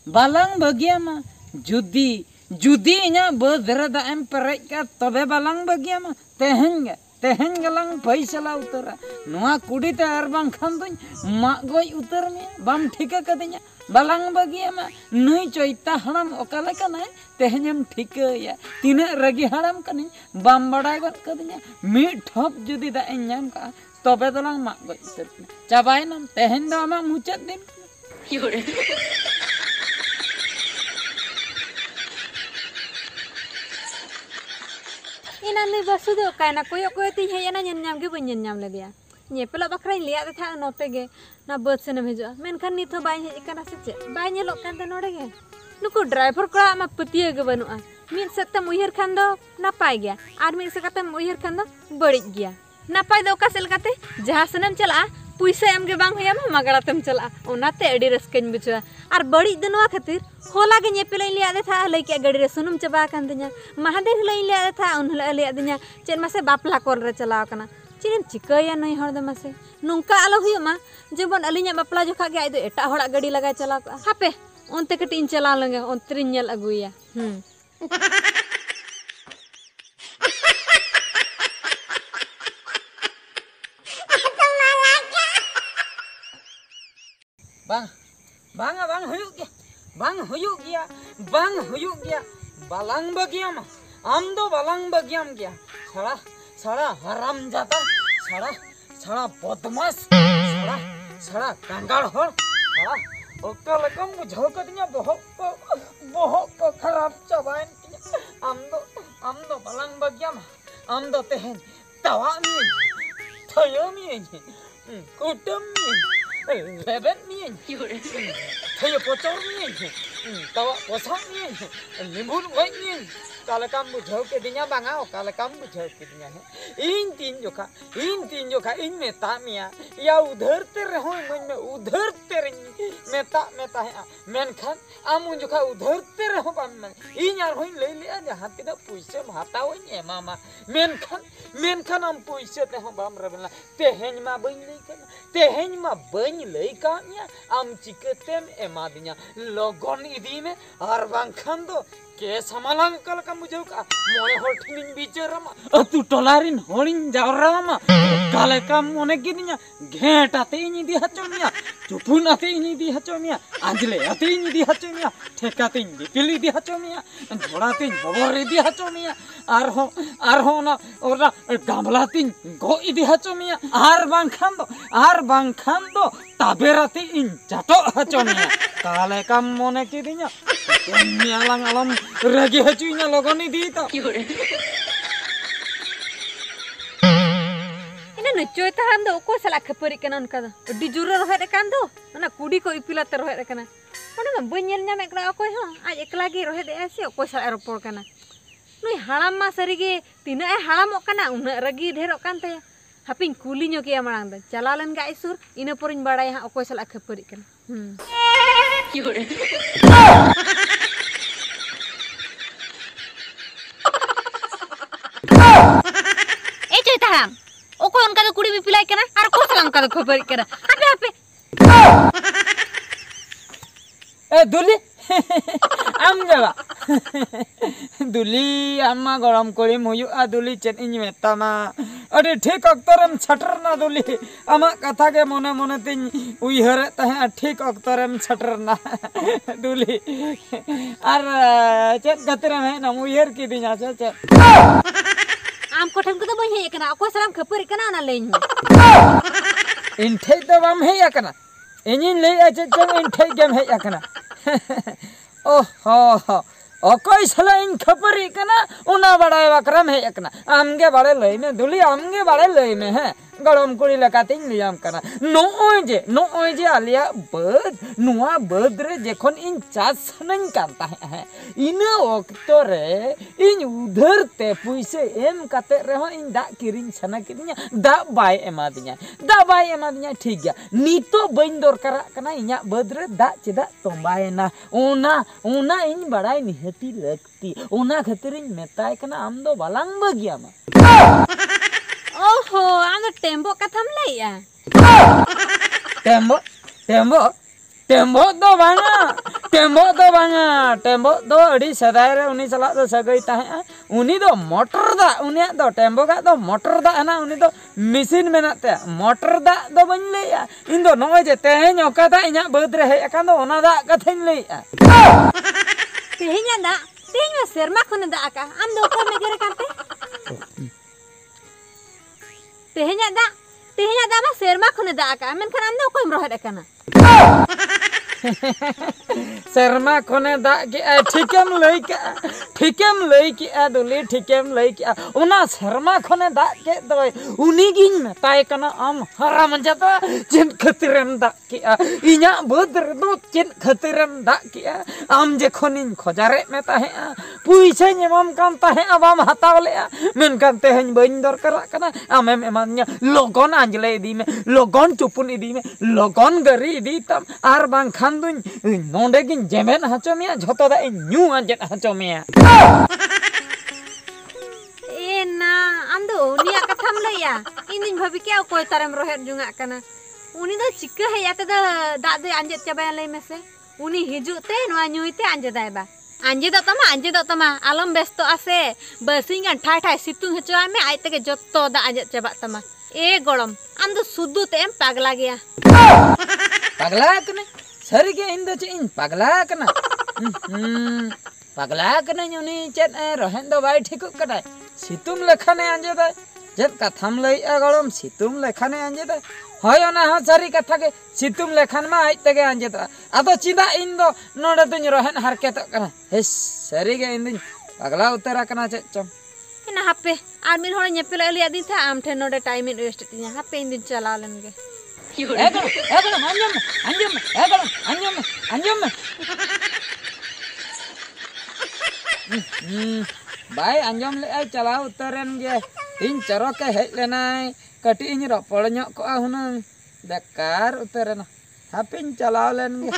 बालांग बगियामा जुदी जुदी इना बद रदा एम पेरेज का तबे बालांग बगियामा तेहन गलांग पैसा ला उतरा नोआ कुड़ी ते आर बांग खान दुñ मा गoj उतर में बाम ठिका कदिnya बालांग बगियामा नई चोइता हड़म ओकाले कनाय तेहनम ठिकाया तिना रगी हड़म कनी बाम बड़ाय गत कदिnya मी ठप जुदी दा एन्याम का तबे दलांग मा गoj उतर चाबायनम तेहन दा आमा मुचाद दिन ina ni basu do kaina koyo tin heyana nyam ge ban nyam le dia nyepela bakra liya tha note ge na bus se na bhejo menkan nit ho bai hej kana se che bai nyelok kan te node ge nuku driver kora ama patiya ge banua min sakta muhir khan do napai gya ar min sakata muhir khan do barid gya napai do ka sel kate jaha sanam chala पुइसा एम के बांग होया मगड़ा तम चला ओनाते अडी रस्कन बुझा are बड़ी दनवा खातिर होला के नेपेले लिया दे था लई के गड़ी रे सुनुम चबा कान द냐 महादेव लई लिया दे था उन लिया द냐 चेन मासे बापला कोल रे चला कना चिन चिकया नई हर दे मासे नुंका आलो हुयमा जेबन अलिnya बापला जोखा के आइदो एटा हड़ा गड़ी लगा चला हापे ओनते कटिन चला लंगे ओनत्रिन nail अगुया bang huyuk gya balang bagiam am do balang bagiam gya sara haram jata sara bodmas sara kangal hor sara okal kam bujhau kadinya bohok ko kharap chabain am do balang bagiam am do tehen tawa mi thoyo mi kutum mi Leben mien, saya pocor mien, tawa posang mien, limbun white mien. Kalau kamu jauh ke dinya bangau, kalau kamu jauh ke dinya, intin juga, in meta mia, ya udhar terhoy, udhar ter, meta ya, menkan, amun juga udhar terhoy paman, in yar hoy lele aja hati dah puisi mahatau ini mama, menkan am puisi terhoy bam rabela, tehen ma bany lei kanya, am ciketem emadinya, logon idi me, arbang kando. के समालांग कल का मुझे का मोने होठनिन बिचरम अतु टोलारिन होरिन जावराम काले का मोने Guinea घेटाते इनी दी हचोमिया चुपुन आते इनी दी हचोमिया आंजले आते इनी दी हचोमिया ठेकाते इनी पिली दी हचोमिया घोड़ाते बबरे दी हचोमिया आर हो ना ओरा गामलातिन गो इदी हचोमिया आर बांखान दो ताबेराते इन जातो हचोमिया काले का मोने Guinea Nyalang alam ragi hacunya logon ini tak. Ini nucui tahan do, kau salah keperi kanan kada. Di jurah rohet kan do, mana kudi kau ipilat rohet kana. Mana nggak benyelnya mekra aku ya, aja kelagi rohet sih, kau salah aeroport kana. Nui halam mas sarigi, tina halam okana, una ragi derok kan teh. Hapin kulinya kia marang dah. Jalalan gak isur, ina porin badai ha, kau salah keperi kana. Ham, oko uनका तो कुड़ी भी पिलाई करना, are को सलाम का तो खबर करना, हापे दुली, आम जला, दुली आमा गरम कोरी मुयु आ दुली चेन इन्हीं में तमा, अरे ठीक अक्तरम छटरना दुली, आमा कथा के मोने तीन उइहरे तहे ठीक अक्तरम छटरना दुली, आर चेन कतरम है ना उइहर की दिना चेन आम कोठन को तो बन है कना को सलाम खपर कना ना लेन इनठे तो बम है कना इनिन ले अचे चंग इनठे गेम है कना ओहो ओकोई सला इन खपर कना उना बड़ाय वक्रम है कना आमगे बड़े लई में दुली आमगे बड़े लई में है गड़म कुड़ी लगातीन लियाम कना नोय जे आलिया बद नुआ बद रे जेखन इन चास सनन कांता है इना ओक्तो रे इन उधर ते पुइसे एम काते रे हो इन दा किरिन सना किरिnya दा बाय एमादिnya ठीक गया नीतो बइन दरकार कना इnya बद रे दा चेदा तोंबायना ओना इन बड़ाई निहती लगती ओना खातिर इन मेताय कना आम दो बालांग बगिया मा ओहो आम टेम्बो कथम लैया टेम्बो दो अड़ी सदाय रे उनी सला दो सगई ताहे उनी दो मोटर दा उनी दो टेम्बो का दो मोटर दा है ना उनी दो मशीन मेनाते मोटर दा दो बन लैया इन दो नोय जे तेहेन ओकादा इnya बद रे हेय अकान दो ओना दा कथाइन लैया तेहेन दा तेहेन सेरमा खने दा आका आम दो ओकर मेगरे कांते तेहेन दा मा सेरमा खने दा आका मेनखान आम दो ओकम रोहत अकाना शर्मा कोने दा के ठीकेम लई के दुली ठीकेम लई के ओना शर्मा कोने दा के दय उनी गिन मेताय कना आम हराम जाता चेन खतिरम दा के इnya बद रे दो चेन खतिरम दा के आम जे खनिन खोजारे मेता है पुइसे नेमम कान ताहे आबाम हताव ले मेन कान तेहन बइन दरकार कना आमेम एमान्या लगन आंजले इदी में लगन चुपुन इदी में लगन गरी इदी तम आर बांग खान नोंडे गिन जेमेन हाचो मिया झोतो दा न्यू आंजेन हाचो मिया ए ना आम दो उनिया कथाम लैया इनिन भाभी के कोई तारम रोहेत जुंगा कना उनी दो चिक्का है याते दा दा दे आंजेत चबाया लई मेसे उनी हिजुते नोआ न्यूइते आंजेदाय बा आंजेद तमा आलम बेस्तो आसे बसिंगान ठाय ठाय सितुंग हचोआ में आय तके जत्तो दा आंजेत चबा तमा ए गड़म आम दो सुदु ते एम पागला गया पागला कने सरी के इन दो चे इन पागला कना उनी चेत रोहेन दो बाय ठिक कना सितुम लेखाने आंजेदा चेत कथाम लई गड़म सितुम लेखाने आंजेदा होय ओना हो सरी कथा के सितुम लेखान मा आय तके आंजेदा आदो चिदा इन दो नोडे दुन रोहेन हरकेत कना हेस सरी के इन दिन पागला उतरा कना चेत चम ना हापे आर मिन होड़ नेपेल अलिया दिन था आम ठे नोडे टाइम इन वेस्ट तिया हापे इन दिन चला लेनगे बाय अंजम ले चला उतरन गे इन चरो के हेज लेनाय कटी इन रपड़ ᱧᱚᱜ को हुनंग बेकार उतरन हापिन चला लेन गे